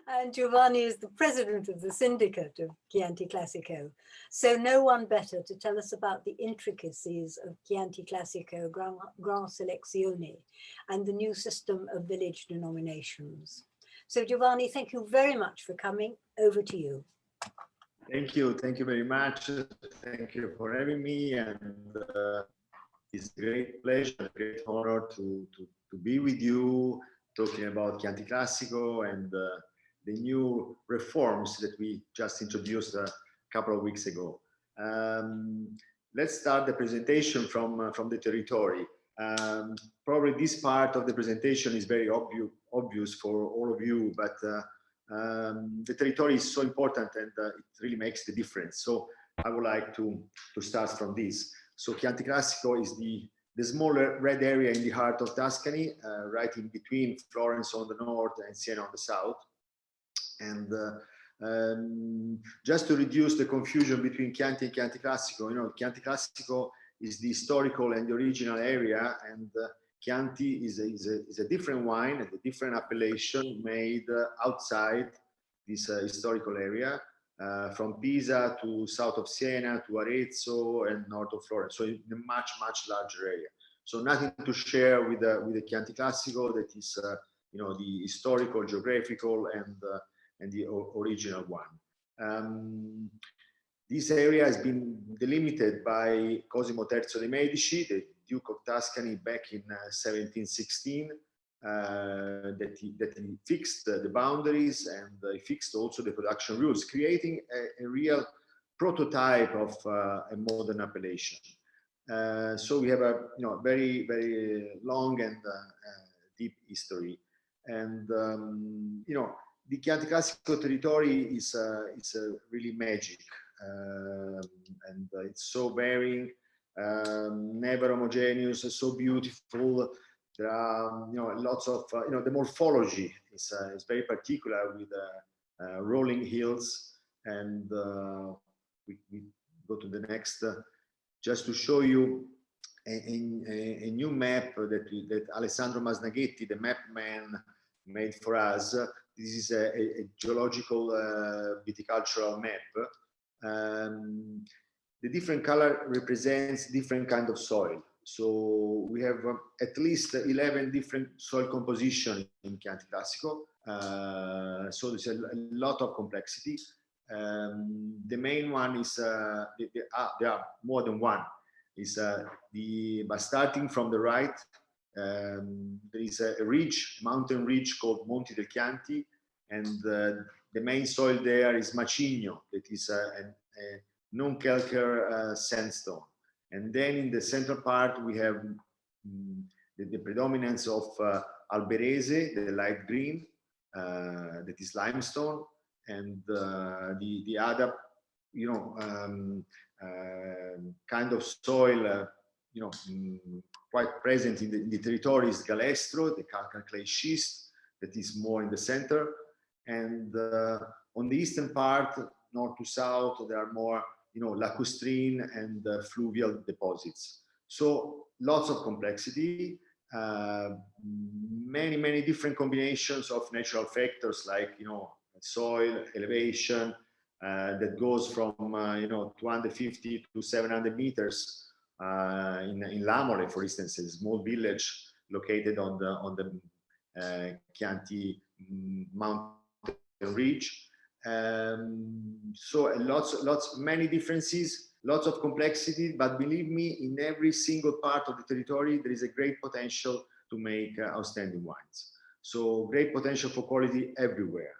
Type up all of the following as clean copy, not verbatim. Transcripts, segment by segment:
And Giovanni is the president of the syndicate of Chianti Classico. So no one better to tell us about the intricacies of Chianti Classico Gran Selezione and the new system of village denominations. So Giovanni, thank you very much for coming. Over to you. Thank you very much. Thank you for having me, and it's a great pleasure, a great honor to be with you, talking about Chianti Classico and the new reforms that we just introduced a couple of weeks ago. Let's start the presentation from the territory. Probably this part of the presentation is very obvious for all of you, but the territory is so important, and it really makes the difference. So I would like to start from this. So Chianti Classico is the smaller red area in the heart of Tuscany, right in between Florence on the north and Siena on the south. And just to reduce the confusion between Chianti and Chianti Classico, you know, Chianti Classico is the historical and the original area, and Chianti is a different wine and a different appellation made outside this historical area, from Pisa to south of Siena to Arezzo and north of Florence. So in a much larger area. So nothing to share with the Chianti Classico that is, you know, the historical, geographical, and the original one. This area has been delimited by Cosimo III de' Medici, the Duke of Tuscany, back in 1716, that he fixed the boundaries, and he fixed also the production rules, creating a real prototype of a modern appellation. So we have a very long and deep history, and the Chianti Classico territory is really magic, and it's so varying, never homogeneous, so beautiful. There are lots of the morphology is very particular with rolling hills, and we go to the next just to show you a new map that Alessandro Masnaghetti, the map man, made for us. This is a geological viticultural map. The different color represents different kind of soil. So we have at least 11 different soil composition in Chianti Classico. So there's a lot of complexity. The main one is, there are more than one, is but starting from the right, there is a ridge, mountain ridge called Monti del Chianti, and the main soil there is Macigno, that is a non-calcaire sandstone. And then in the central part we have the predominance of Alberese, the light green, that is limestone, and the other kind of soil quite present in the territory is Galestro, the calcareous clay schist, that is more in the center. And on the eastern part, north to south, there are more lacustrine and fluvial deposits. So lots of complexity, many different combinations of natural factors like soil, elevation, that goes from 250 to 700 meters. In Lamole, for instance, a small village located on the Chianti mountain ridge. So many differences, lots of complexity, but believe me, in every single part of the territory there is a great potential to make outstanding wines. So great potential for quality everywhere.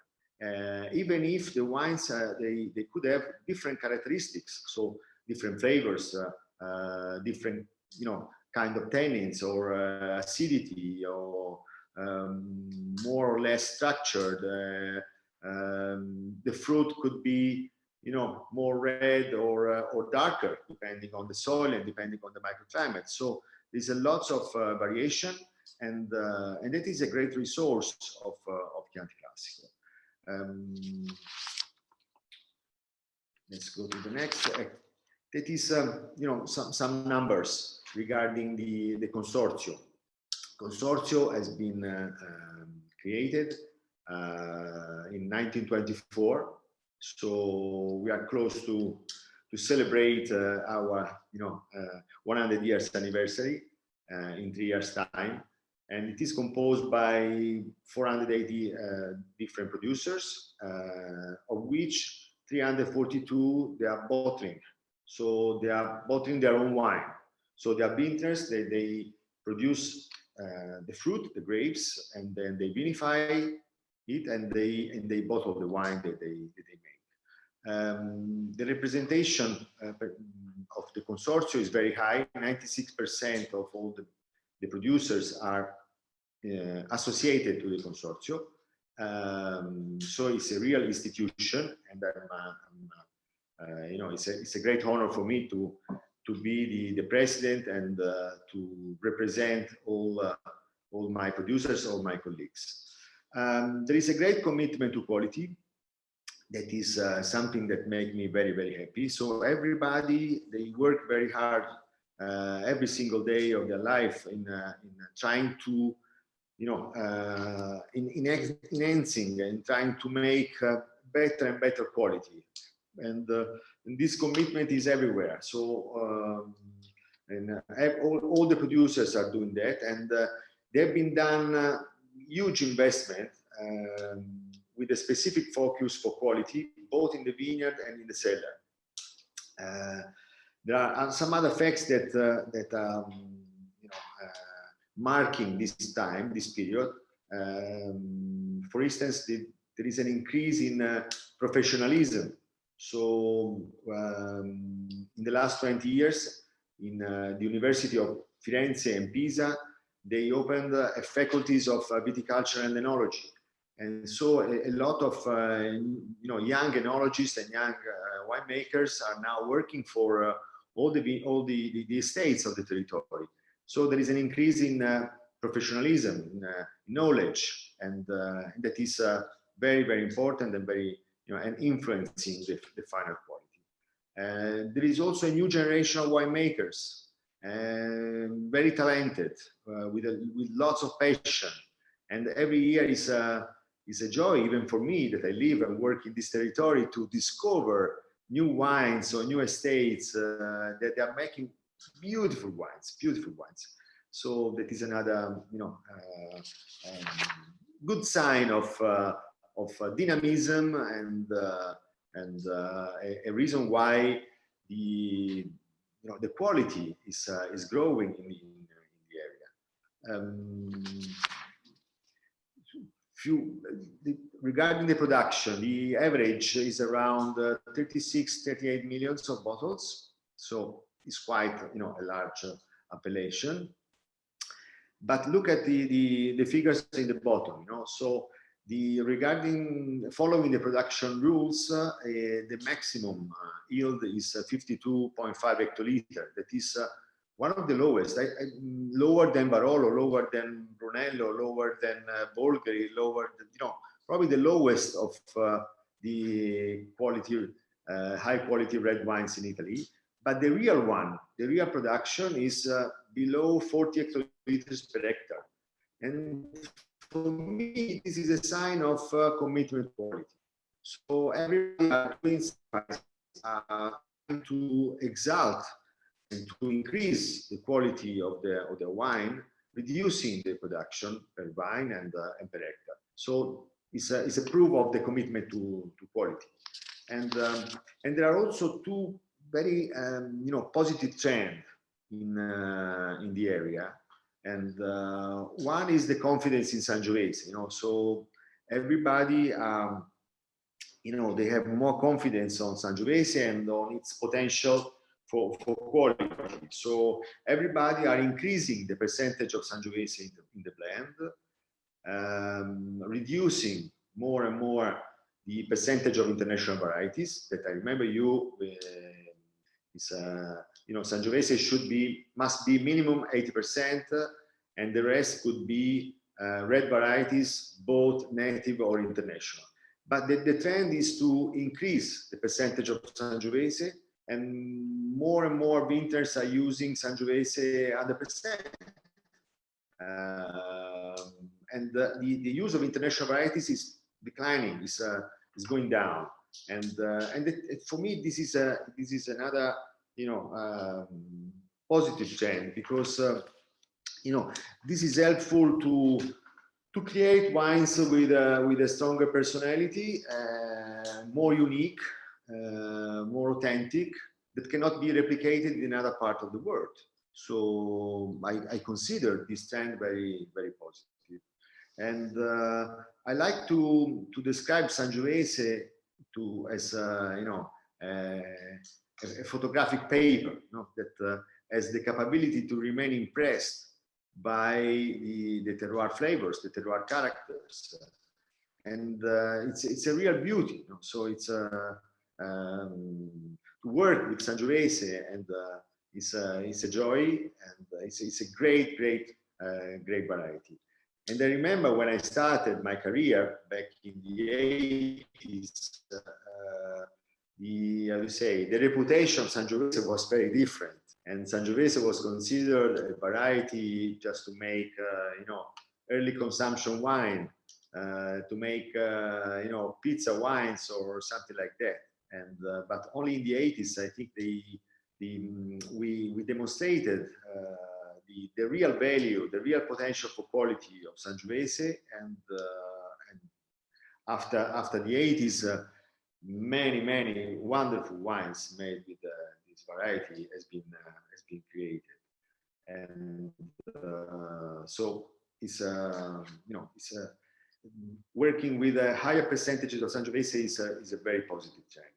Even if the wines they could have different characteristics, so different flavors, different kind of tannins or acidity, or more or less structured. The fruit could be more red or darker depending on the soil and depending on the microclimate. So there's a lots of variation, and it is a great resource of Chianti Classico. Let's go to the next. That is some numbers regarding the consortium. Consortium has been created in 1924. So we are close to celebrate our 100 years anniversary in 3 years time, and it is composed by 480 different producers, of which 342 they are bottling. So they are bottling their own wine. So they are vintners. They produce the fruit, the grapes, and then they vinify it, and they bottle the wine that they make. The representation of the consortium is very high. 96% of all the producers are associated to the consortium. So it's a real institution, and it's a great honor for me to be the president and to represent all my producers, all my colleagues. There is a great commitment to quality. That is something that makes me very, very happy. So everybody, they work very hard every single day of their life in trying to, in enhancing and trying to make better and better quality. And this commitment is everywhere. So all the producers are doing that, and they've been done huge investment with a specific focus for quality, both in the vineyard and in the cellar. There are some other facts that are marking this time, this period. For instance, there is an increase in professionalism. So in the last 20 years, in the University of Firenze and Pisa, they opened faculties of viticulture and enology. And so a lot of young enologists and young winemakers are now working for all the estates of the territory. So there is an increase in professionalism, in knowledge, and that is very, very important and very and influencing the final quality. There is also a new generation of winemakers, very talented, with lots of passion, and every year is a joy, even for me that I live and work in this territory, to discover new wines or new estates that they are making beautiful wines. So that is another good sign of dynamism and a reason why the quality is growing in the area. Regarding the production, the average is around 38 millions of bottles. So it's quite a large appellation. But look at the figures in the bottom. So following the production rules, the maximum yield is 52.5 hectoliter. That is one of the lowest, lower than Barolo, lower than Brunello, lower than Bolgheri, lower than, probably the lowest of the quality, high quality red wines in Italy. But the real production is below 40 hectoliters per hectare. And for me, this is a sign of commitment to quality. So everybody to exalt and to increase the quality of the wine, reducing the production per vine and per hectare. So it's a proof of the commitment to quality. And there are also two very positive trends in the area. And one is the confidence in Sangiovese. So everybody they have more confidence on Sangiovese and on its potential for quality. So everybody are increasing the percentage of Sangiovese in the blend, reducing more and more the percentage of international varieties. That I remember Sangiovese must be minimum 80%, and the rest could be red varieties, both native or international. But the trend is to increase the percentage of Sangiovese, and more vintners are using Sangiovese 100%. And the use of international varieties is declining, is going down, and for me this is another positive trend, because this is helpful to create wines with a stronger personality, more unique, more authentic, that cannot be replicated in other part of the world. So I consider this trend very, very positive. And I like to describe Sangiovese as a photographic paper, that has the capability to remain impressed by the terroir flavors, the terroir characters, and it's a real beauty. So it's to work with Sangiovese, and it's a joy, and it's a great variety. And I remember when I started my career back in the 80s, the reputation of Sangiovese was very different. And Sangiovese was considered a variety just to make, early consumption wine, to make, pizza wines or something like that. And but only in the 80s, I think we demonstrated the real value, the real potential for quality of Sangiovese, and after the 80s, many wonderful wines made with this variety has been created, and so it's working with a higher percentages of Sangiovese is a very positive trend.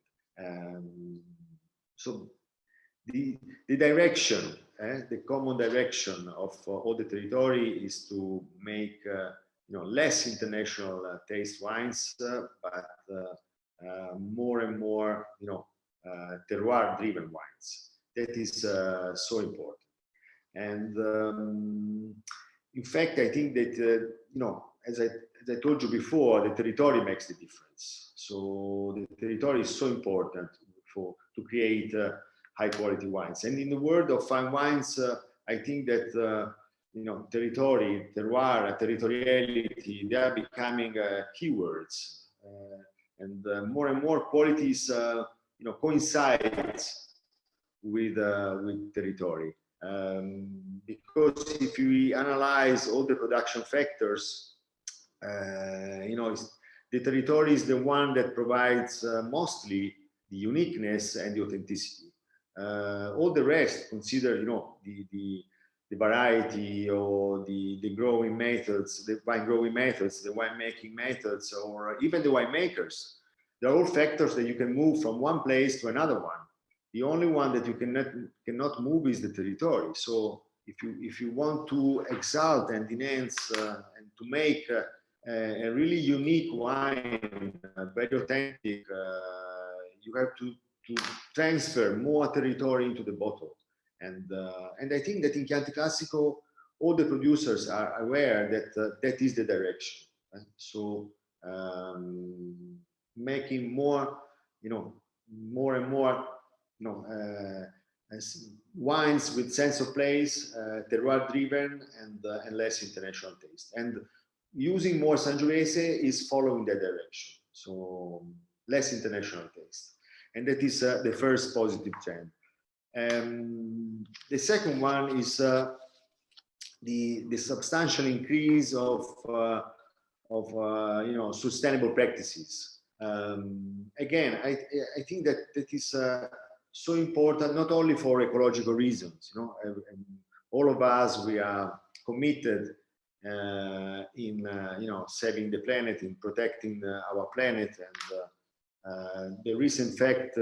So the direction, the common direction of all the territory is to make less international taste wines, but more and more terroir driven wines. That is so important. And in fact, I think that as I told you before, the territory makes the difference. So the territory is so important to create high quality wines. And in the world of fine wines, I think that territory, terroir, territoriality, they are becoming keywords, and more qualities coincides with territory. Because if we analyze all the production factors, the territory is the one that provides mostly the uniqueness and the authenticity. All the rest, consider the variety, or the growing methods, the wine growing methods, the winemaking methods, or even the winemakers. They're all factors that you can move from one place to another one. The only one that you cannot move is the territory. So if you want to exalt and enhance and to make a really unique wine, very authentic, you have to transfer more territory into the bottle. And I think that in Chianti Classico, all the producers are aware that that is the direction. Right? So making more and more wines with sense of place, terroir driven, and less international taste. And using more Sangiovese is following that direction. So less international taste. And that is the first positive trend. The second one is the substantial increase of sustainable practices. Again, I think that is so important, not only for ecological reasons. All of us, we are committed in saving the planet, in protecting our planet, and the recent fact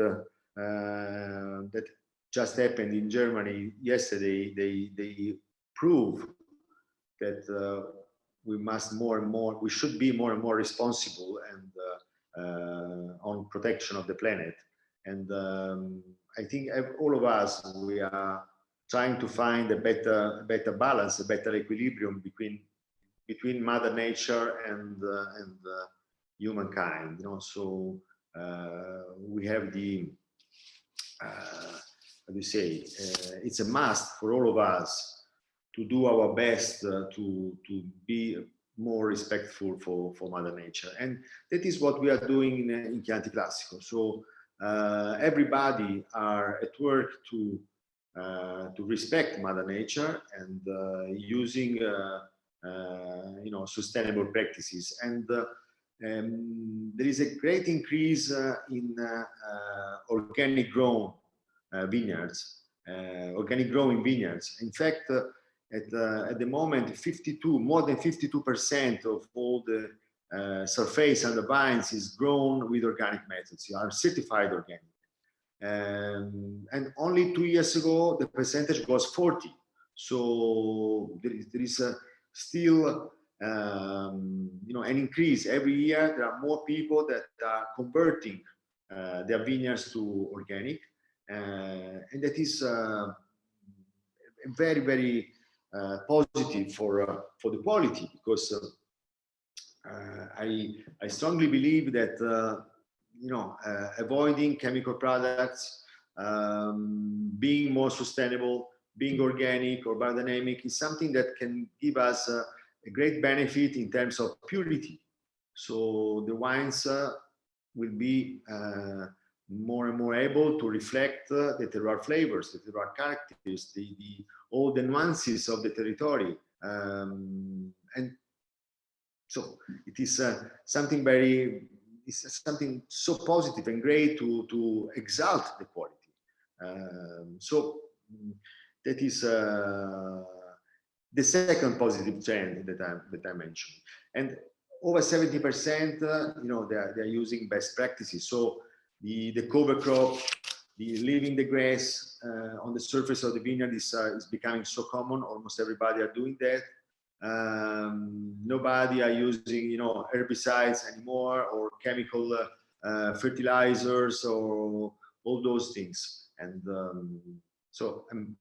that just happened in Germany yesterday, they prove that we should be more and more responsible and on protection of the planet. And I think all of us, we are trying to find a better balance, a better equilibrium between Mother Nature and humankind. So we have it's a must for all of us to do our best to be more respectful for Mother Nature. And that is what we are doing in Chianti Classico. So everybody are at work to respect Mother Nature and using sustainable practices. And there is a great increase in organic grown vineyards, organic growing vineyards. In fact, at the moment, more than 52% of all the surface and the vines is grown with organic methods. You are certified organic. And only 2 years ago, the percentage was 40. So there is still an increase every year. There are more people that are converting their vineyards to organic, and that is very, very positive for the quality, because I strongly believe that avoiding chemical products, being more sustainable, being organic or biodynamic is something that can give us a great benefit in terms of purity. So the wines will be more and more able to reflect the terroir flavors, the terroir characters, all the nuances of the territory. And so it is something so positive and great to exalt the quality. So that is the second positive trend that I mentioned. And over 70%, they are using best practices. So the cover crop, the leaving the grass on the surface of the vineyard is becoming so common. Almost everybody are doing that. Nobody are using herbicides anymore, or chemical fertilizers, or all those things. And so I'm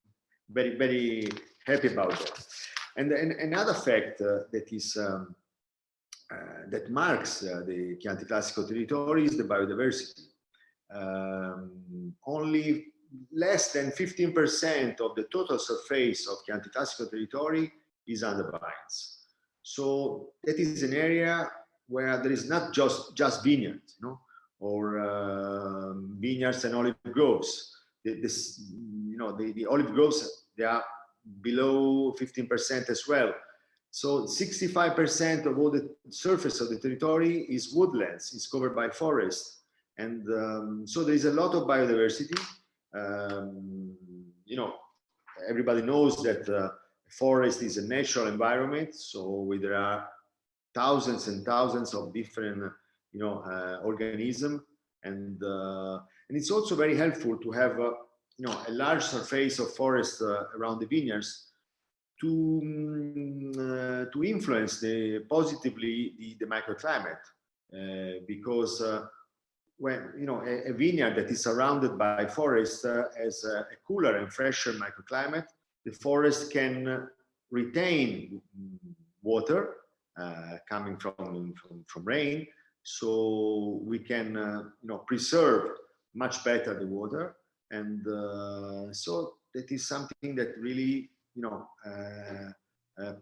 very, very happy about that. And another fact that is that marks the Chianti Classico territory is the biodiversity. Only less than 15% of the total surface of Chianti Classico territory is under vines. So that is an area where there is not just vineyards, or vineyards and olive groves. The olive groves, they are below 15% as well. So 65% of all the surface of the territory is woodlands, is covered by forest. And so there is a lot of biodiversity. Everybody knows that forest is a natural environment. So there are thousands and thousands of different, organisms. And it's also very helpful to have, a large surface of forest around the vineyards to influence positively the microclimate, because when a vineyard that is surrounded by forest has a cooler and fresher microclimate, the forest can retain water coming from rain, so we can preserve much better the water, and so that is something that really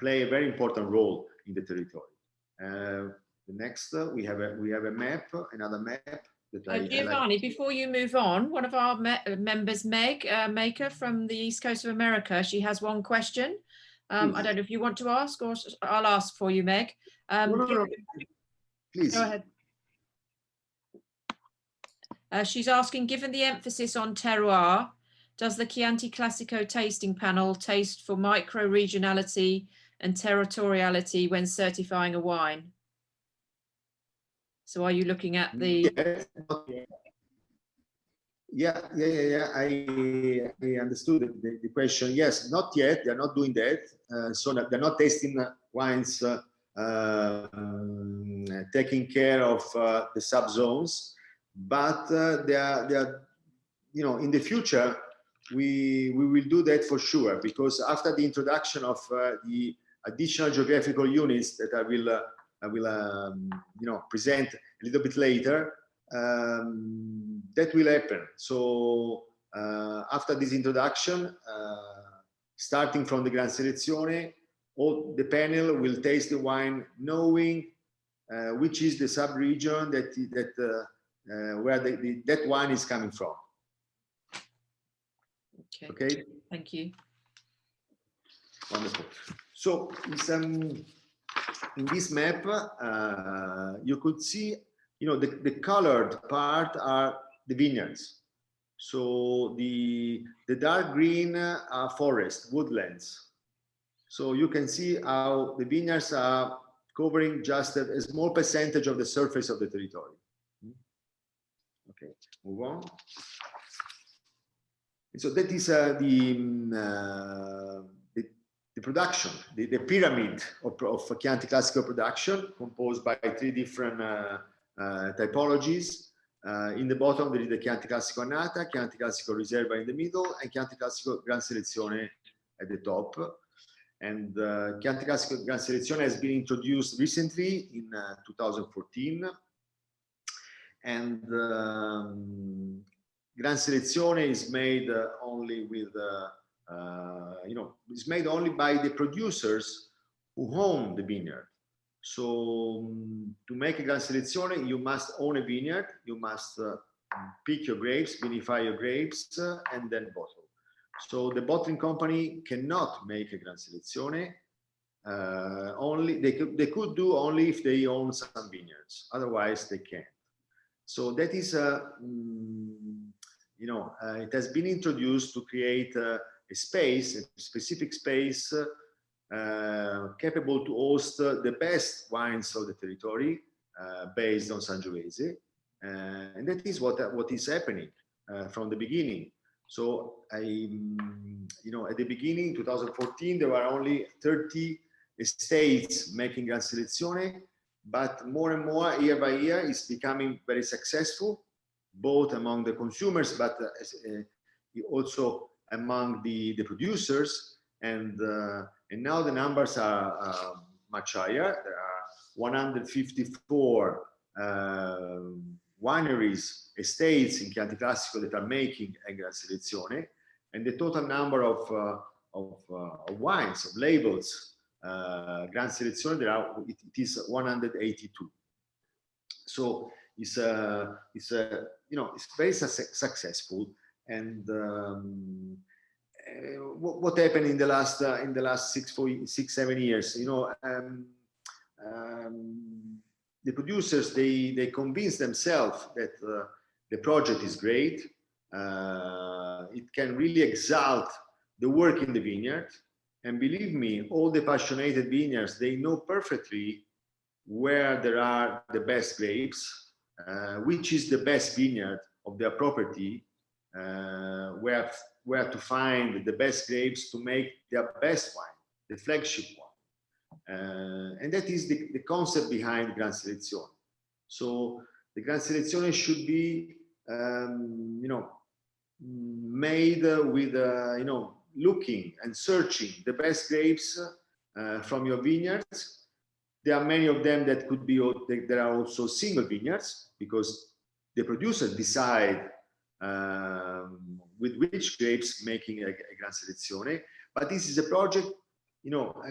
play a very important role in the territory. The next, we have a map, another map that Giovanni, before you move on, one of our members, Meg Maker from the East Coast of America, she has one question. I don't know if you want to ask, or I'll ask for you, Meg. No. Please. Go ahead. She's asking, given the emphasis on terroir, does the Chianti Classico tasting panel taste for micro-regionality and territoriality when certifying a wine? So are you looking at the... Yeah. I understood the question. Yes, not yet. They're not doing that. So they're not tasting wines taking care of the subzones, but they are in the future we will do that for sure, because after the introduction of the additional geographical units that I will present a little bit later, that will happen. So after this introduction, starting from the Gran Selezione, all the panel will taste the wine, knowing which is the sub-region where that wine is coming from. Okay. Okay. Thank you. Wonderful. So in this map, you could see, the colored part are the vineyards. So the dark green are forest, woodlands. So you can see how the vineyards are covering just a small percentage of the surface of the territory. Okay, move on. So that is the production, the pyramid of Chianti Classico production, composed by 3 different typologies. In the bottom, there is the Chianti Classico Annata, Chianti Classico Riserva in the middle, and Chianti Classico Gran Selezione at the top. And Chianti Classico Gran Selezione has been introduced recently in 2014. And Gran Selezione is made only with, it's made only by the producers who own the vineyard. So to make a Gran Selezione, you must own a vineyard, you must pick your grapes, vinify your grapes, and then bottle. So the bottling company cannot make a Gran Selezione. Only they could do only if they own some vineyards. Otherwise, they can't. So that is it has been introduced to create a space, a specific space capable to host the best wines of the territory based on Sangiovese, and that is what is happening from the beginning. So at the beginning, 2014, there were only 30 estates making Gran Selezione, but more and more, year by year, it's becoming very successful, both among the consumers, but also among the producers. And now the numbers are much higher. There are 154 wineries, estates in Chianti Classico that are making a Gran Selezione, and the total number of wines, of labels, Gran Selezione, it is 182. So it's very successful. And what happened in the last 6-7 years? The producers, they convince themselves that the project is great. It can really exalt the work in the vineyard. And believe me, all the passionate vineyards, they know perfectly where there are the best grapes, which is the best vineyard of their property, where to find the best grapes to make their best wine, the flagship one. And that is the concept behind Gran Selezione. So the Gran Selezione should be, made with, looking and searching the best grapes from your vineyards. There are many of them that could be, there are also single vineyards, because the producers decide with which grapes making a Gran Selezione. But this is a project,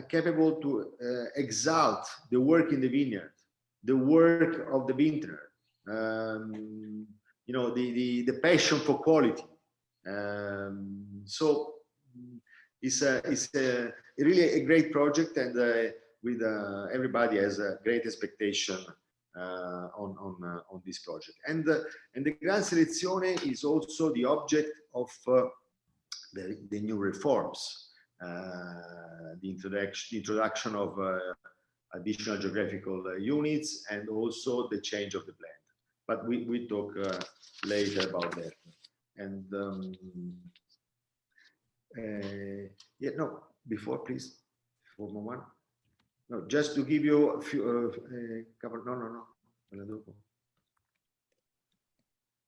capable to exalt the work in the vineyard, the work of the vintner, the passion for quality. So it's really a great project, and with everybody has a great expectation on this project. And the Gran Selezione is also the object of the new reforms. The introduction of additional geographical units, and also the change of the blend. But we talk later about that. And before, please, for one. No, just to give you a few couple. No.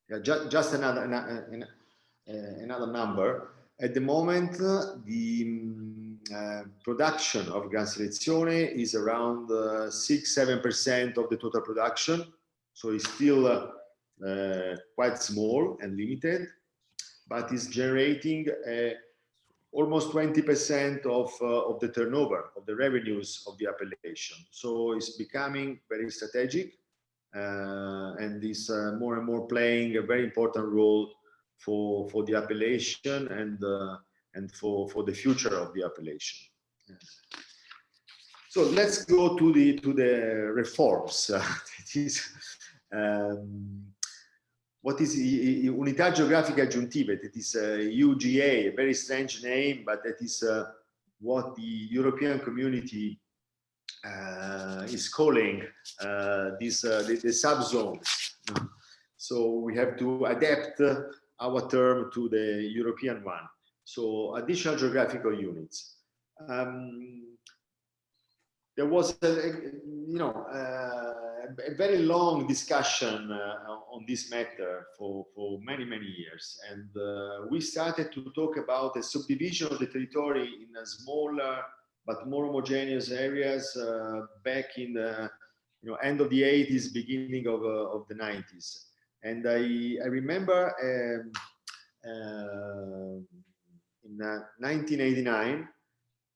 Yeah, just another number. At the moment, the production of Gran Selezione is around 6-7% of the total production. So it's still quite small and limited, but it's generating a almost 20% of the turnover, of the revenues of the appellation. So it's becoming very strategic, and is more and more playing a very important role for the appellation and for the future of the appellation. So let's go to the reforms. That is, what is Unità Geografiche Aggiuntive? That is UGA, a very strange name, but that is what the European community is calling the subzones. So we have to adapt our term to the European one. So additional geographical units. There was a very long discussion on this matter for many years, and we started to talk about a subdivision of the territory in a smaller but more homogeneous areas back in the end of the 80s, beginning of the 90s. And I remember in 1989,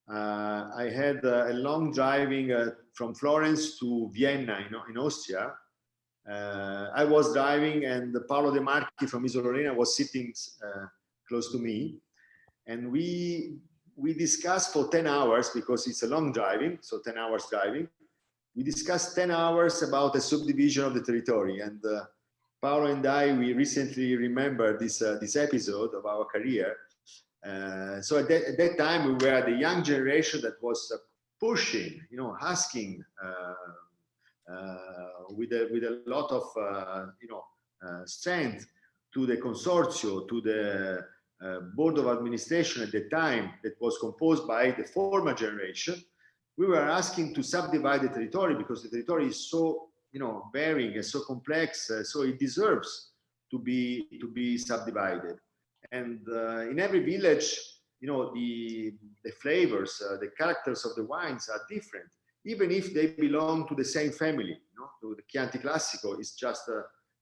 I had a long driving from Florence to Vienna in Austria. I was driving, and Paolo De Marchi from Isolorena was sitting close to me, and we discussed for 10 hours, because it's a long driving, so 10 hours driving. We discussed 10 hours about a subdivision of the territory, and Paolo and I, we recently remembered this episode of our career. So at that time, we were the young generation that was pushing, asking with a lot of strength to the consortio, to the board of administration at the time, that was composed by the former generation. We were asking to subdivide the territory because the territory is so varying and so complex, so it deserves to be subdivided. And in every village, the flavors, the characters of the wines are different, even if they belong to the same family. So the Chianti Classico is just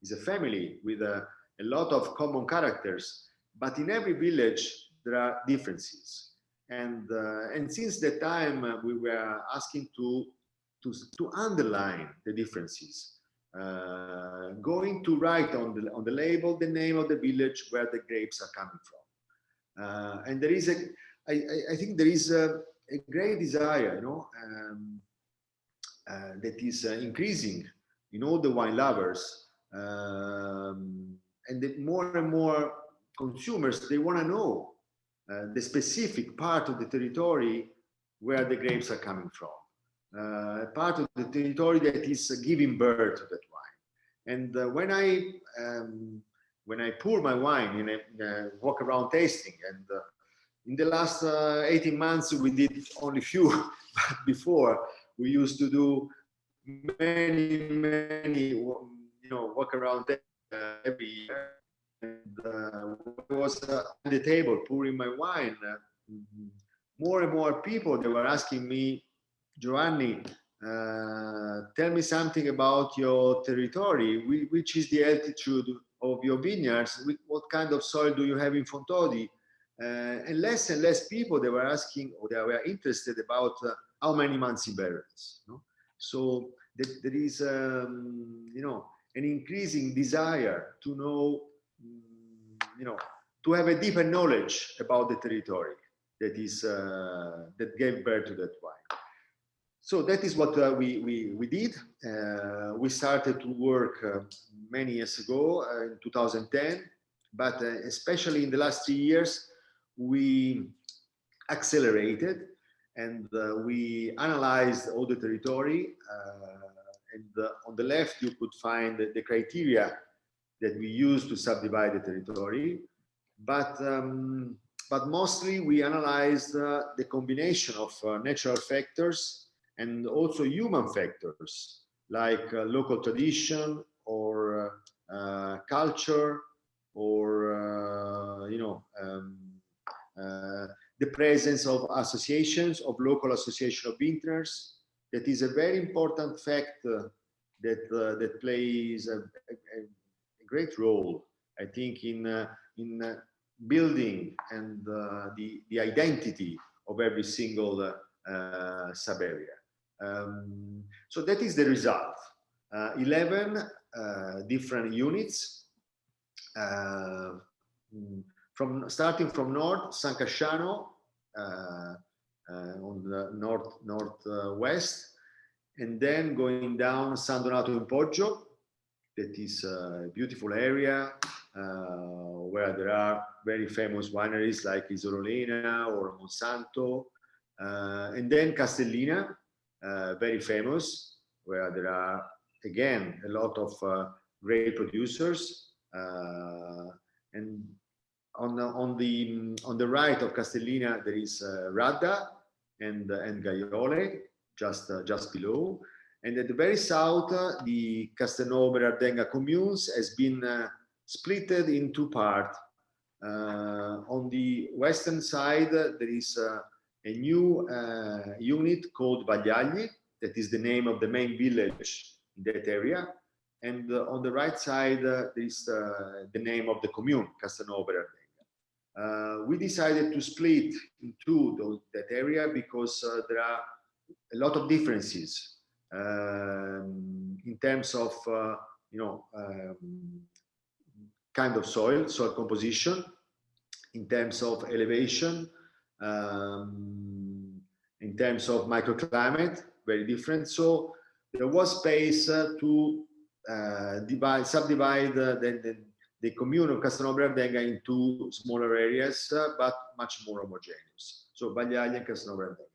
is a family with a lot of common characters, but in every village there are differences. And since that time, we were asking to underline the differences, going to write on the label the name of the village where the grapes are coming from. And there is I think there is a great desire, that is increasing in all the wine lovers, and that more and more consumers, they want to know the specific part of the territory where the grapes are coming from. Part of the territory that is giving birth to that wine. And when I pour my wine in a walk around tasting, and in the last 18 months we did only few, but before we used to do many walk around every year. And I was at the table pouring my wine, more and more people, they were asking me, Giovanni, tell me something about your territory. Which is the altitude of your vineyards? What kind of soil do you have in Fontodi? And less people, they were asking, or they were interested about how many months in barrels. So there is, an increasing desire to know, to have a deeper knowledge about the territory that is that gave birth to that wine. So that is what we did. We started to work many years ago, in 2010, but especially in the last 3 years, we accelerated, and we analyzed all the territory. And on the left, you could find the criteria that we use to subdivide the territory. But mostly we analyzed the combination of natural factors and also human factors, like local tradition or culture, or the presence of associations, of local association of vintners. That is a very important fact that plays a great role, I think, in building and the identity of every single sub area. So that is the result. 11 different units, starting from north, San Casciano, on the northwest, and then going down San Donato in Poggio. That is a beautiful area where there are very famous wineries like Isololena or Monsanto, and then Castellina, very famous, where there are again a lot of great producers, and on the right of Castellina there is Radda and Gaiole just below, and at the very south the Castelnuovo Berardenga communes has been splitted in two parts. On the western side there is a new unit called Vagliagli, that is the name of the main village in that area. And on the right side, there is the name of the commune, Castelnuovo Berardenga. We decided to split into that area because there are a lot of differences in terms of, kind of soil composition, in terms of elevation, in terms of microclimate, very different. So there was space to subdivide the commune of Castelnuovo Berardenga into smaller areas, but much more homogeneous. So Vagliagli and Castelnuovo Berardenga.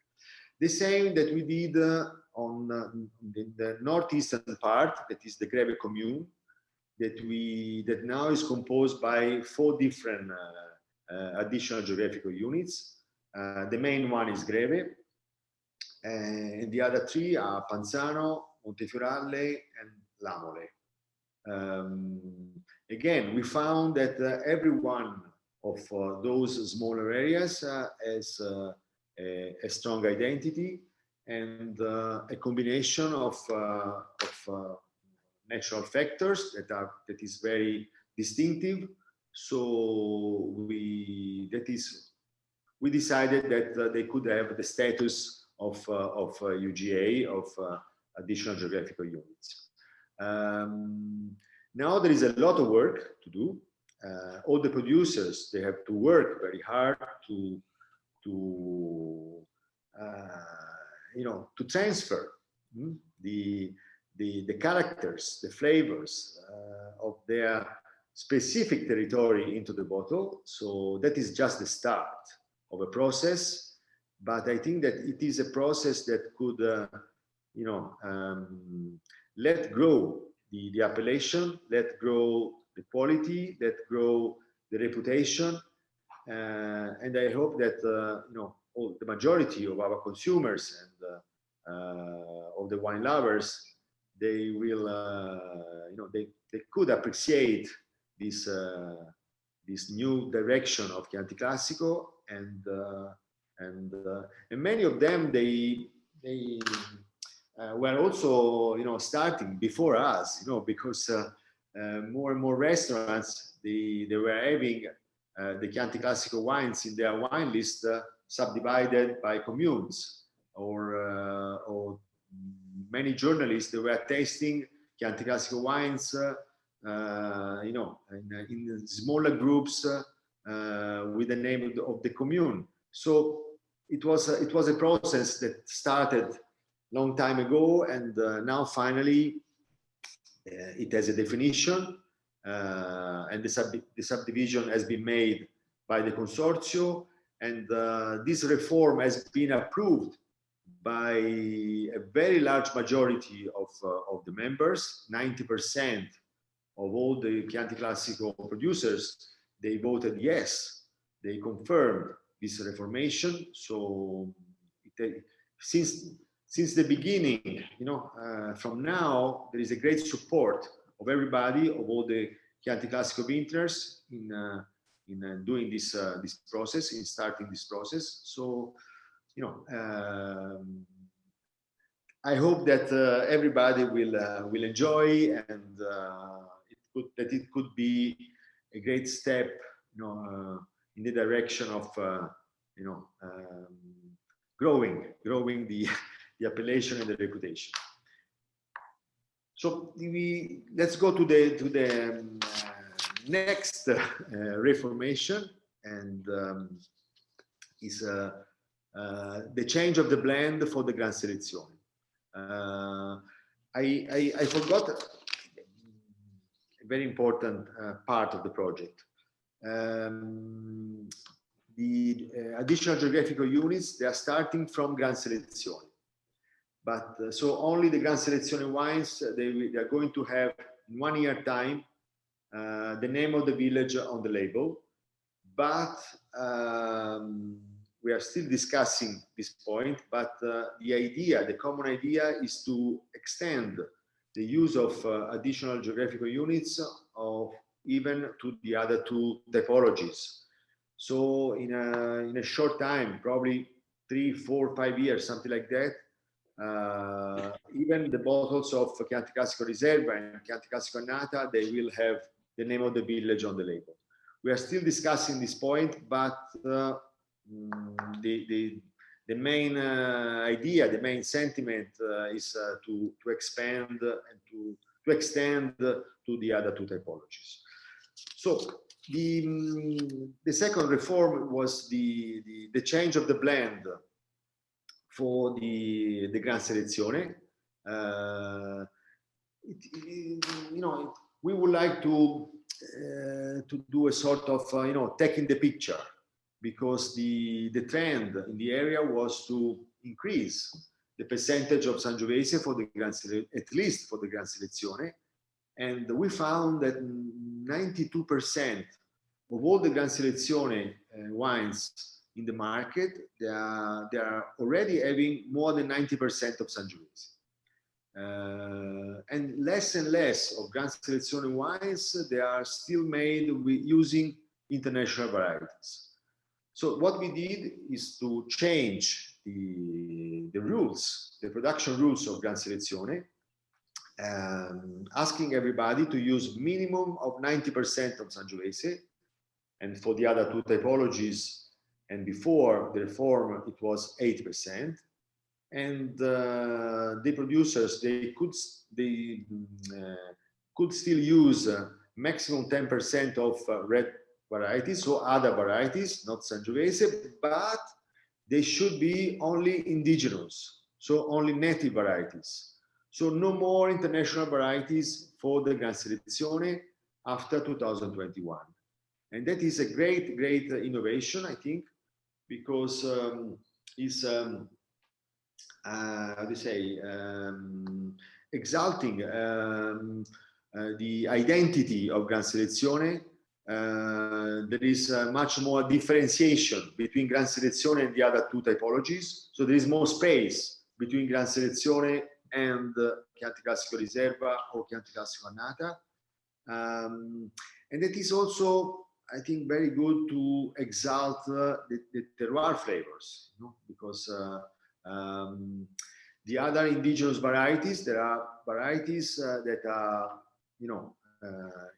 The same that we did on the northeastern part, that is the Greve commune, that now is composed by 4 different additional geographical units. The main one is Greve, and the other 3 are Panzano, Montefiorale, and Lamole. Again, we found that every one of those smaller areas has a strong identity and a combination of natural factors that is very distinctive. So we decided that they could have the status of UGA, of additional geographical units. Now there is a lot of work to do. All the producers, they have to work very hard to transfer the characters, the flavors of their specific territory into the bottle. So that is just the start of a process, but I think that it is a process that could, let grow the appellation, let grow the quality, let grow the reputation, and I hope that the majority of our consumers and of the wine lovers, they will, they could appreciate this new direction of Chianti Classico, and many of them they were also starting before us, because more and more restaurants they were having the Chianti Classico wines in their wine list subdivided by communes, or many journalists, they were tasting Chianti Classico wines in smaller groups with the name of the commune. So it was a process that started long time ago, and now finally it has a definition, and the subdivision has been made by the consortio, and this reform has been approved by a very large majority of the members. 90% of all the Chianti Classico producers, they voted yes. They confirmed this reformation. So since the beginning, from now, there is a great support of everybody, of all the Chianti Classico vintners in doing this process, in starting this process. So, I hope that everybody will enjoy, and it could be a great step, in the direction of growing the appellation and the reputation. So let's go to the next reformation, and is the change of the blend for the Gran Selezione. I forgot a very important part of the project. The additional geographical units, they are starting from Gran Selezione. But so only the Gran Selezione wines, they are going to have in 1 year time the name of the village on the label. But we are still discussing this point, but the common idea is to extend the use of additional geographical units of even to the other two typologies. So in a short time, probably 3, 4, 5 years, something like that, even the bottles of Chianti Classico Riserva and Chianti Classico Annata, they will have the name of the village on the label. We are still discussing this point, but the main idea, the main sentiment is to expand and to extend to the other two typologies. So the second reform was the change of the blend for the Gran Selezione. We would like to do a sort of taking the picture, because the trend in the area was to increase the percentage of Sangiovese for the at least for the Gran Selezione, and we found that 92% of all the Gran Selezione wines in the market, they are already having more than 90% of Sangiovese. And less of Gran Selezione wines, they are still made using international varieties. So what we did is to change the rules, the production rules of Gran Selezione, asking everybody to use minimum of 90% of Sangiovese, and for the other two typologies, and before the reform, it was 80%. And the producers, they could still use maximum 10% of red varieties, so other varieties, not Sangiovese, but they should be only indigenous, so only native varieties. So no more international varieties for the Gran Selezione after 2021. And that is a great innovation, I think, because it's how to say, exalting the identity of Gran Selezione. There is much more differentiation between Gran Selezione and the other two typologies. So there is more space between Gran Selezione and Chianti Classico Riserva or Chianti Classico Annata. And that is also, I think, very good to exalt the terroir flavors, because the other indigenous varieties, there are varieties that are,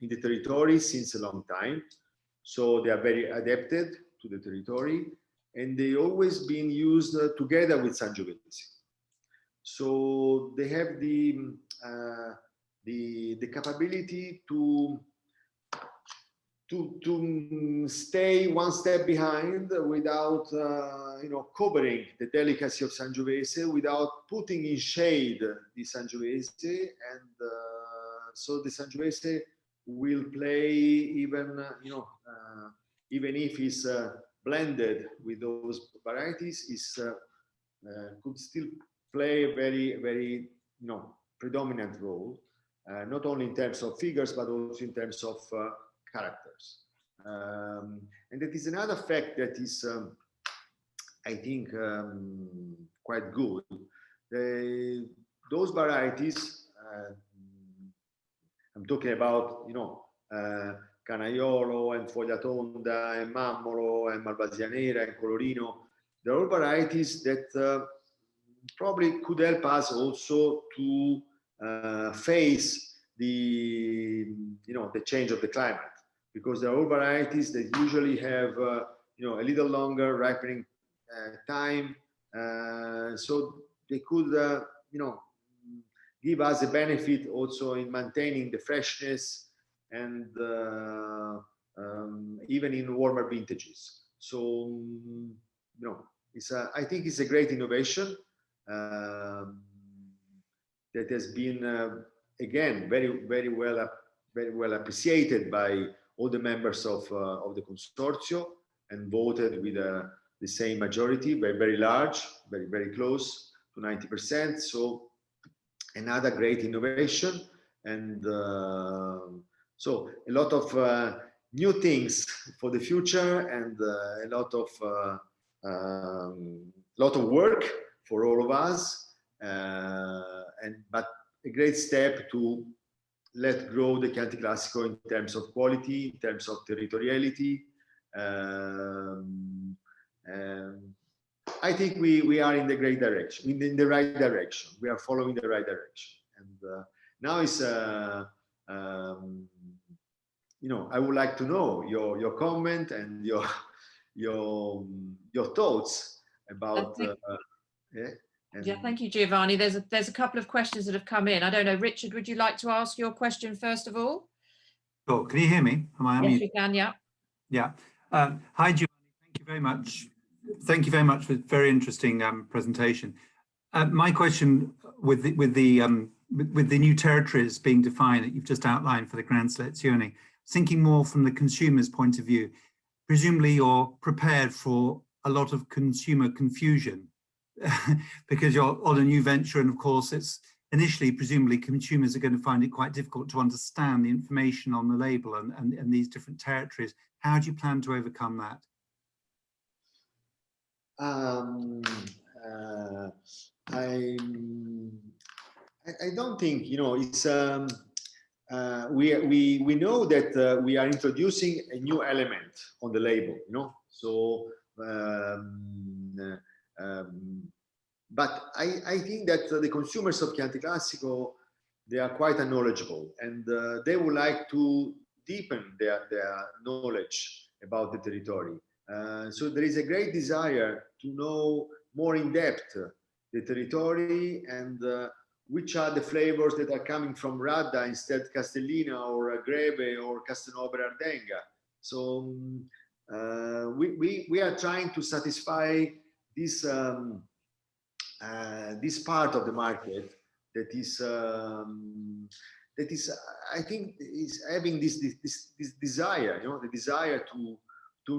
in the territory since a long time. So they are very adapted to the territory, and they always been used together with Sangiovese. So they have the capability to stay one step behind without covering the delicacy of Sangiovese, without putting in shade the Sangiovese, and so the Sangiovese will play even even if it's blended with those varieties, could still play a very predominant role, not only in terms of figures but also in terms of characters. And that is another fact that is, I think, quite good. Those varieties, I'm talking about, Canaiolo and Fogliatonda and Mammolo and Malvasia Nera and Colorino. They're all varieties that probably could help us also to face the change of the climate. because they're all varieties that usually have you know, a little longer ripening time, so they could you know, give us a benefit also in maintaining the freshness and even in warmer vintages. So you know, it's I think it's a great innovation that has been again very well appreciated by all the members of the consortium and voted with the same majority, very large, very close to 90%. So another great innovation, and so a lot of new things for the future, and a lot of work for all of us, but a great step to let grow the Chianti Classico in terms of quality, in terms of territoriality. I think we are in the great direction, in the right direction. We are following the right direction, and now it's you know, I would like to know your comment and your thoughts about. Yeah, thank you, Giovanni. There's a couple of questions that have come in. I don't know, Richard, would you like to ask your question first of all? Sure. Can you hear me? Am I Yes, we can. Yeah. Yeah. Hi, Giovanni. Thank you very much. Thank you very much for a very interesting presentation. My question with the new territories being defined that you've just outlined for the Gran Selezione, thinking more from the consumer's point of view, presumably you're prepared for a lot of consumer confusion because you're on a new venture, and of course it's initially presumably consumers are going to find it quite difficult to understand the information on the label and these different territories. How do you plan to overcome that? I don't think, you know, it's we know that we are introducing a new element on the label, you know, so but I think that the consumers of Chianti Classico, they are quite knowledgeable, and they would like to deepen their knowledge about the territory. So there is a great desire to know more in depth the territory, and which are the flavors that are coming from Radda instead Castellina or Greve or Castelnuovo Ardenga. So we are trying to satisfy this this part of the market that is I think is having this desire, you know, the desire to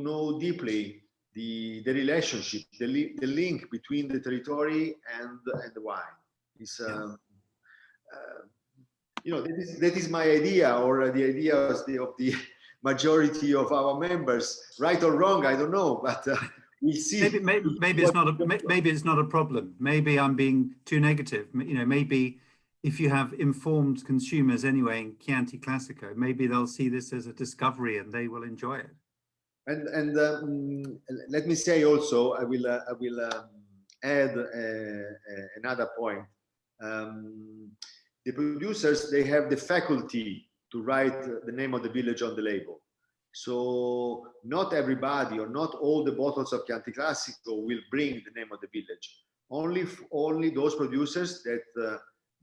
know deeply the relationship, the link between the territory and the wine. Is you know, that is my idea, or the idea of the majority of our members, right or wrong, I don't know, but we'll see. Maybe it's not a problem. Maybe I'm being too negative. You know, maybe if you have informed consumers anyway in Chianti Classico, maybe they'll see this as a discovery and they will enjoy it. And let me say also, I will add another point. The producers, they have the faculty to write the name of the village on the label. So not everybody, or not all the bottles of Chianti Classico will bring the name of the village. Only those producers that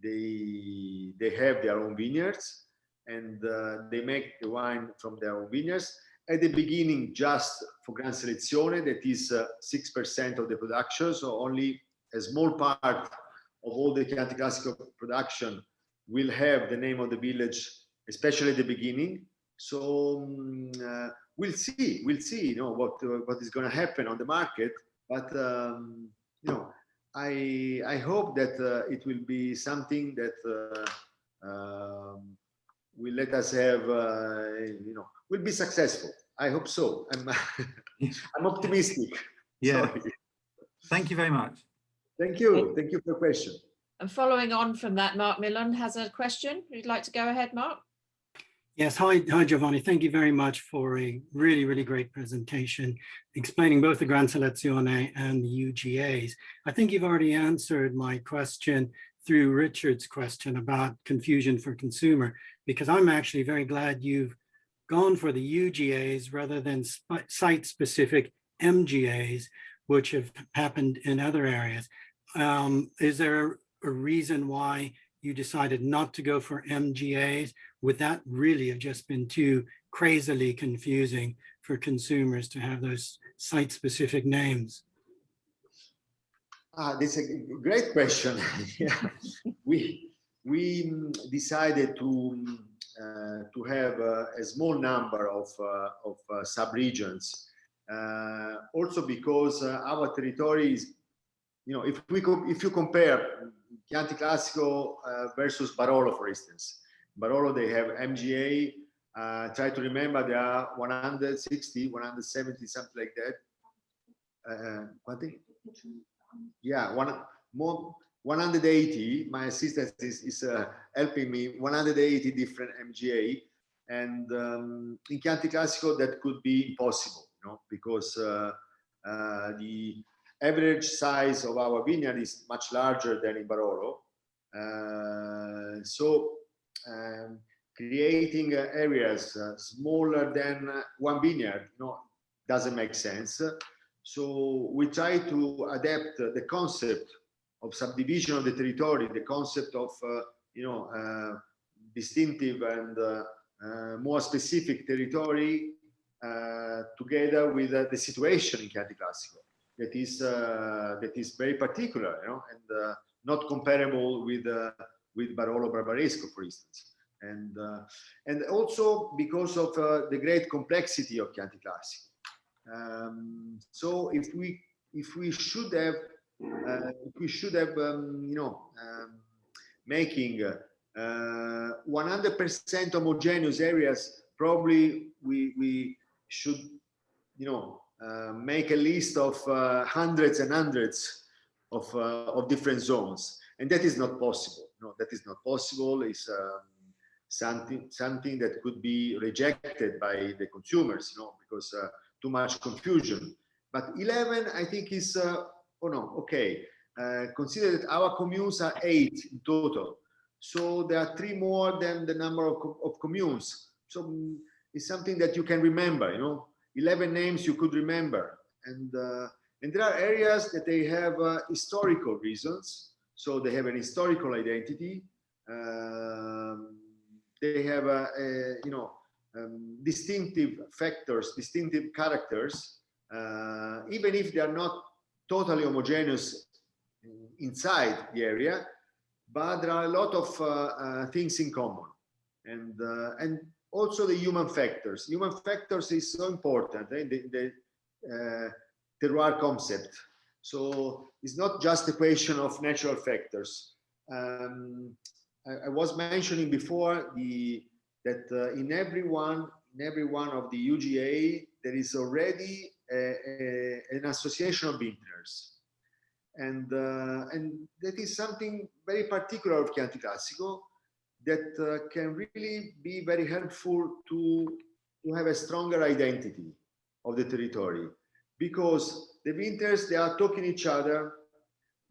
they have their own vineyards, and they make the wine from their own vineyards. At the beginning, just for Gran Selezione, that is 6% of the production, so only a small part of all the Chianti Classico production will have the name of the village, especially at the beginning. So we'll see, you know, what is going to happen on the market. But you know, I hope that it will be something that will let us have, you know, will be successful. I hope so. I'm optimistic. Yeah. Sorry. Thank you very much. Thank you. Thank you for the question. And following on from that, Mark Millen has a question. You'd like to go ahead, Mark? Yes, hi Giovanni. Thank you very much for a really great presentation explaining both the Gran Selezione and the UGAs. I think you've already answered my question through Richard's question about confusion for consumer, because I'm actually very glad you've gone for the UGAs rather than site-specific MGAs, which have happened in other areas. Is there a reason why you decided not to go for MGAs? Would that really have just been too crazily confusing for consumers to have those site-specific names? That's a great question. Yeah. We decided to have a small number of sub-regions, also because our territory is, if you compare Chianti Classico versus Barolo, for instance, Barolo, they have MGA. Try to remember, there are 160, 170, something like that. I think, yeah, 180. My assistant is helping me. 180 different MGA, and in Chianti Classico that could be impossible, because the average size of our vineyard is much larger than in Barolo. Creating areas smaller than one vineyard, doesn't make sense. So we try to adapt the concept of subdivision of the territory, the concept of distinctive and more specific territory, together with the situation in Chianti Classico that is very particular, and not comparable with Barolo Barbaresco, for instance, and also because of the great complexity of Chianti Classico. So if we should have making 100% homogeneous areas, probably we should make a list of hundreds and hundreds of different zones, and that is not possible. No, that is not possible. It's something that could be rejected by the consumers, because too much confusion. But 11, I think, is okay. Consider that our communes are 8 in total, so there are 3 more than the number of communes. So it's something that you can remember. 11 names you could remember, and there are areas that they have historical reasons, so they have an historical identity. They have distinctive factors, distinctive characters, even if they are not totally homogeneous inside the area, but there are a lot of things in common, and also the human factors. Human factors is so important in the terroir concept. So it's not just a question of natural factors. I was mentioning before that in every one of the UGA there is already an association of vintners, and that is something very particular of Chianti Classico that can really be very helpful to have a stronger identity of the territory, because the vintners, they are talking each other,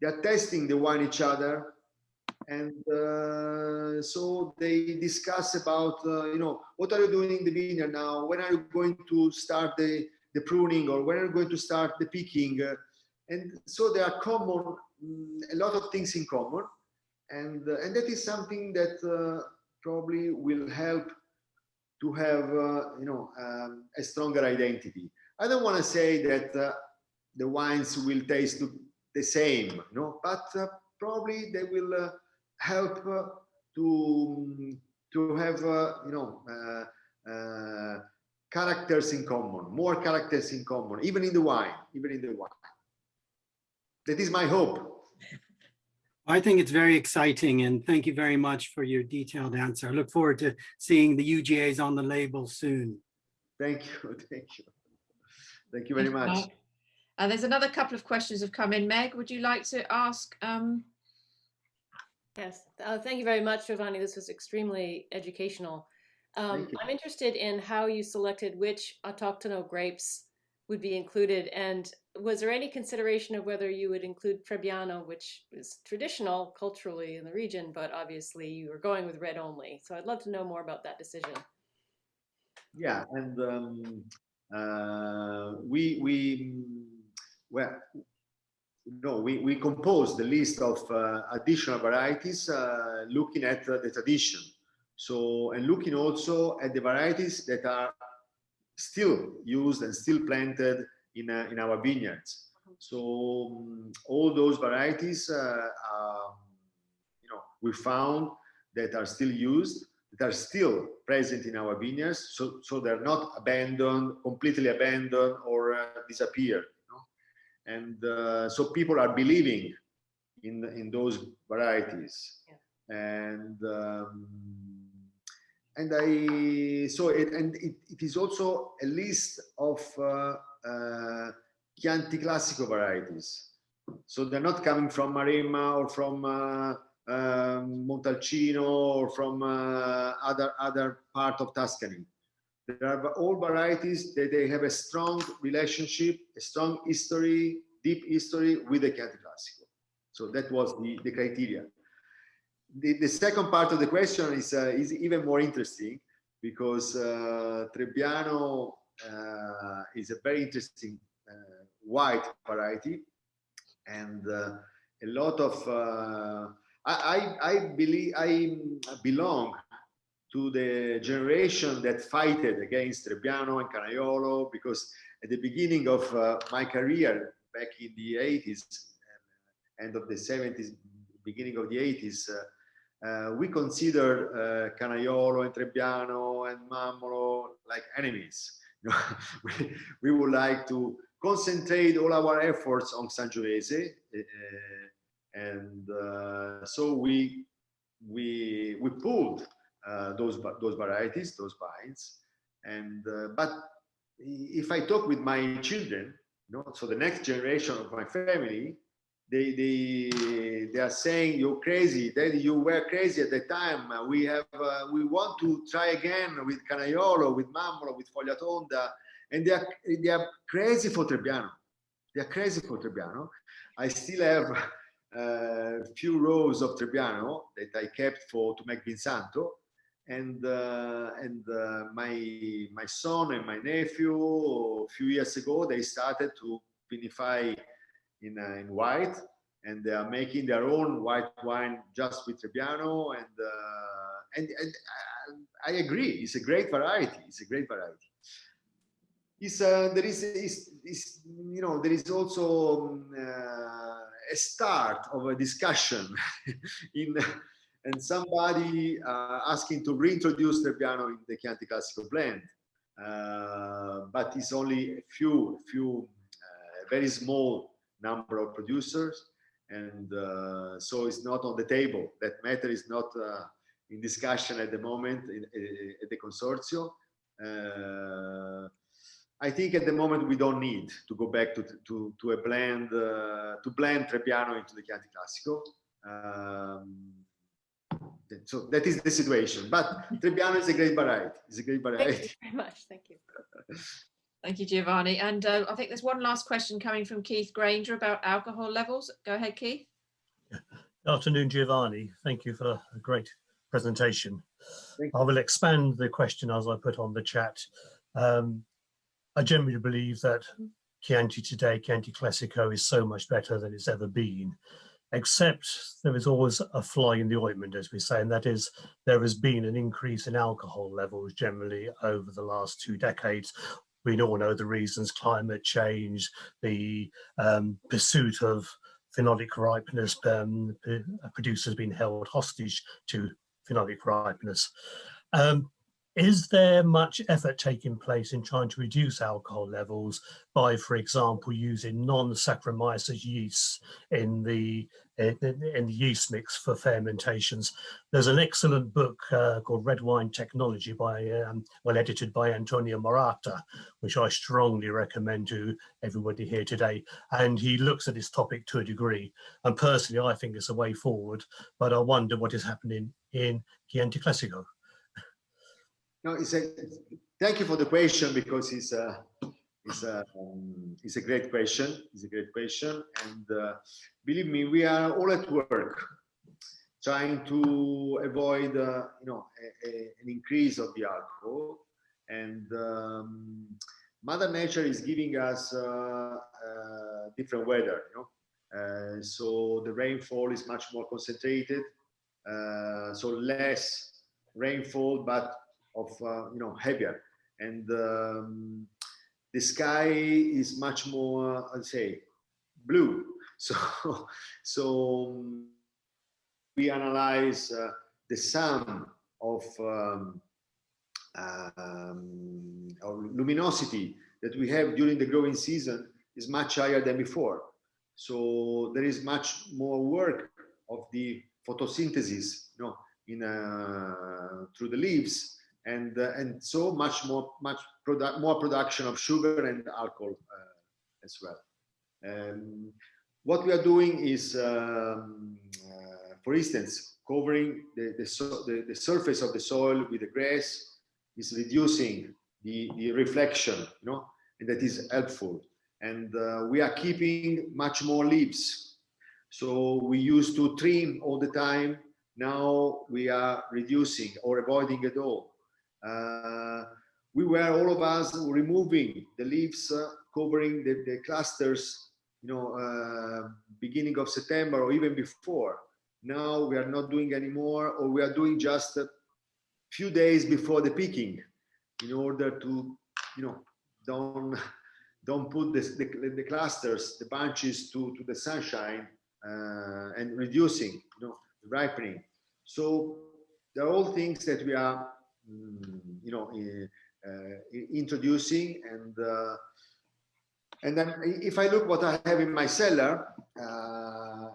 they are testing the wine each other, and so they discuss about what are you doing in the vineyard now, when are you going to start the pruning, or when are you going to start the picking, and so there are common, a lot of things in common, and that is something that probably will help to have a stronger identity. I don't want to say that the wines will taste the same, but probably they will help to have characters in common, more characters in common, even in the wine. That is my hope. I think it's very exciting, and thank you very much for your detailed answer. I look forward to seeing the UGAs on the label soon. Thank you. Thank you very much. And there's another couple of questions have come in. Meg, would you like to ask? Yes, thank you very much, Giovanni. This was extremely educational. I'm interested in how you selected which autochthonal grapes would be included, and was there any consideration of whether you would include Trebbiano, which is traditional culturally in the region, but obviously you were going with red only. So I'd love to know more about that decision. Yeah, and well, no, we composed the list of additional varieties looking at the tradition. So, and looking also at the varieties that are still used and still planted in our vineyards. So all those varieties, we found that are still used, that are still present in our vineyards. So they're not abandoned, completely abandoned or disappeared. And so people are believing in those varieties. Yeah. And it is also a list of Chianti Classico varieties. So they're not coming from Maremma or from Montalcino or from other part of Tuscany. There are all varieties that they have a strong relationship, a strong history, deep history with the Chianti Classico. So that was the criteria. The second part of the question is even more interesting because Trebbiano is a very interesting white variety, and a lot of I belong to the generation that fighted against Trebbiano and Canaiolo, because at the beginning of my career back in the 80s, end of the 70s, beginning of the 80s, we considered Canaiolo and Trebbiano and Mammolo like enemies. We would like to concentrate all our efforts on Sangiovese, and so we pulled those varieties, those vines, and but if I talk with my children, so the next generation of my family, they are saying, "You're crazy, Daddy. You were crazy at the time. We want to try again with Canaiolo, with Mammolo, with Foglia Tonda," and they are crazy for Trebbiano. They are crazy for Trebbiano. I still have a few rows of Trebbiano that I kept to make Vinsanto, and my son and my nephew a few years ago, they started to vinify in white, and they are making their own white wine just with Trebbiano, and I agree, it's a great variety. It's a great variety. There is also a start of a discussion and somebody asking to reintroduce Trebbiano in the Chianti Classico blend, but it's only a few very small number of producers, and so it's not on the table. That matter is not in discussion at the moment at the consortium. I think at the moment we don't need to go back to a blend, to blend Trebbiano into the Chianti Classico. So that is the situation. But Trebbiano is a great variety. It's a great variety. Thank you very much. Thank you. Thank you, Giovanni. And I think there's one last question coming from Keith Granger about alcohol levels. Go ahead, Keith. Good afternoon, Giovanni. Thank you for a great presentation. I will expand the question as I put on the chat. I generally believe that Chianti today, Chianti Classico, is so much better than it's ever been, except there is always a fly in the ointment, as we say, and that is there has been an increase in alcohol levels generally over the last 2 decades. We all know the reasons: climate change, the pursuit of phenolic ripeness, producers being held hostage to phenolic ripeness. Is there much effort taking place in trying to reduce alcohol levels by, for example, using non-Saccharomyces yeasts in the yeast mix for fermentations? There's an excellent book called Red Wine Technology edited by Antonio Morata, which I strongly recommend to everybody here today. And he looks at this topic to a degree. And personally, I think it's a way forward, but I wonder what is happening in Chianti Classico. No, thank you for the question, because it's a great question. It's a great question, and believe me, we are all at work trying to avoid, an increase of the alcohol. And Mother Nature is giving us different weather, you know. So the rainfall is much more concentrated, so less rainfall, but of you know, heavier. And the sky is much more, I'd say, blue. So we analyze the sum of or luminosity that we have during the growing season is much higher than before. So there is much more work of the photosynthesis, you know, in through the leaves, and so much more production of sugar and alcohol as well. What we are doing is, for instance, covering the surface of the soil with the grass is reducing the reflection, you know, and that is helpful. And we are keeping much more leaves. So we used to trim all the time. Now we are reducing or avoiding it all. We were, all of us, removing the leaves, covering the clusters, you know, beginning of September or even before. Now we are not doing anymore, or we are doing just a few days before the picking, in order to, you know, don't put the clusters, the bunches to the sunshine, and reducing, you know, the ripening. So they're all things that we are, you know, introducing. And then if I look what I have in my cellar,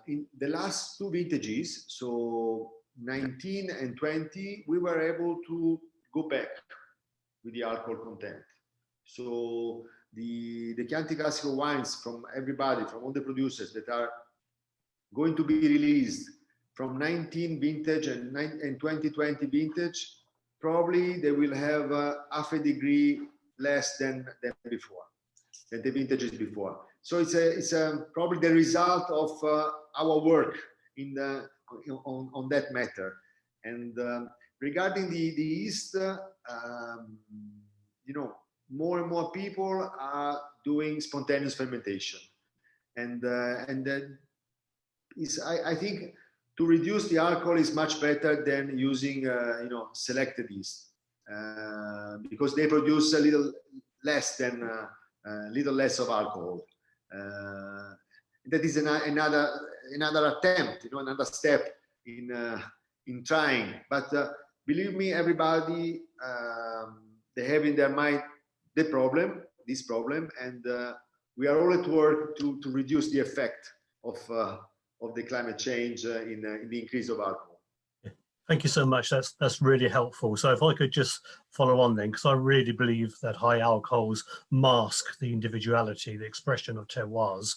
in the last two vintages, so 19 and 20, we were able to go back with the alcohol content. So the Chianti Classico wines from everybody, from all the producers that are going to be released from 19 vintage and 2020 vintage, probably they will have half a degree less than before, than the vintages before. So it's probably the result of our work in on that matter. And regarding the yeast, you know, more and more people are doing spontaneous fermentation, and I think to reduce the alcohol is much better than using you know, selected yeast, because they produce a little less than little less of alcohol. That is another attempt, you know, another step in trying. But believe me, everybody, they have in their mind this problem, and we are all at work to reduce the effect of the climate change in the increase of alcohol. Thank you so much. That's really helpful. So if I could just follow on then, because I really believe that high alcohols mask the individuality, the expression of terroirs.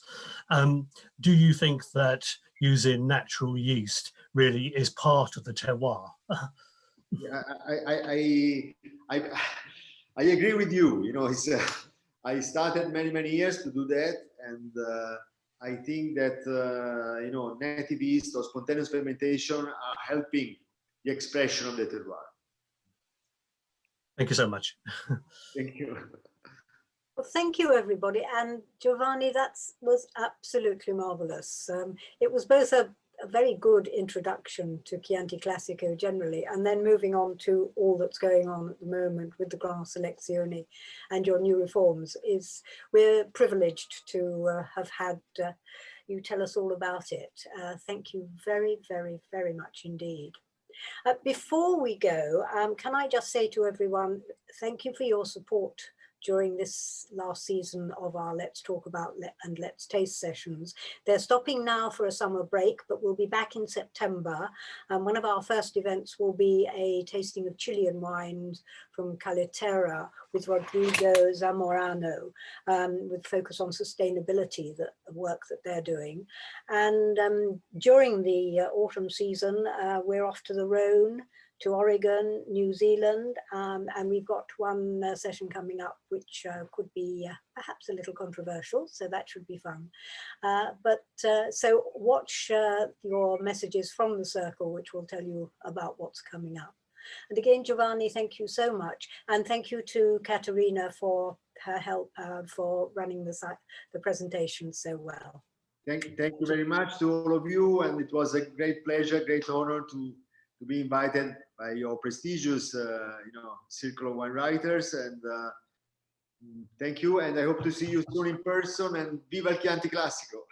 Do you think that using natural yeast really is part of the terroir? Yeah, I agree with you. You know, it's I started many years to do that, and I think that you know, native yeast or spontaneous fermentation are helping the expression of the terroir. Thank you so much. Thank you. Well, thank you, everybody. And Giovanni, that was absolutely marvelous. It was both a very good introduction to Chianti Classico generally, and then moving on to all that's going on at the moment with the Gran Selezione and your new reforms. We're privileged to have had you tell us all about it. Thank you very much indeed. Before we go, can I just say to everyone, thank you for your support during this last season of our Let's Talk About and Let's Taste sessions. They're stopping now for a summer break, but we'll be back in September. One of our first events will be a tasting of Chilean wines from Caletera with Rodrigo Zamorano, with focus on sustainability, the work that they're doing. And during the autumn season, we're off to the Rhone, to Oregon, New Zealand, and we've got one session coming up which could be perhaps a little controversial, so that should be fun. So watch your messages from the circle, which will tell you about what's coming up. And again, Giovanni, thank you so much. And thank you to Katerina for her help for running the presentation so well. Thank you very much to all of you. And it was a great pleasure, great honor to be invited by your prestigious, Circle of Wine Writers. And thank you. And I hope to see you soon in person. And viva il Chianti Classico.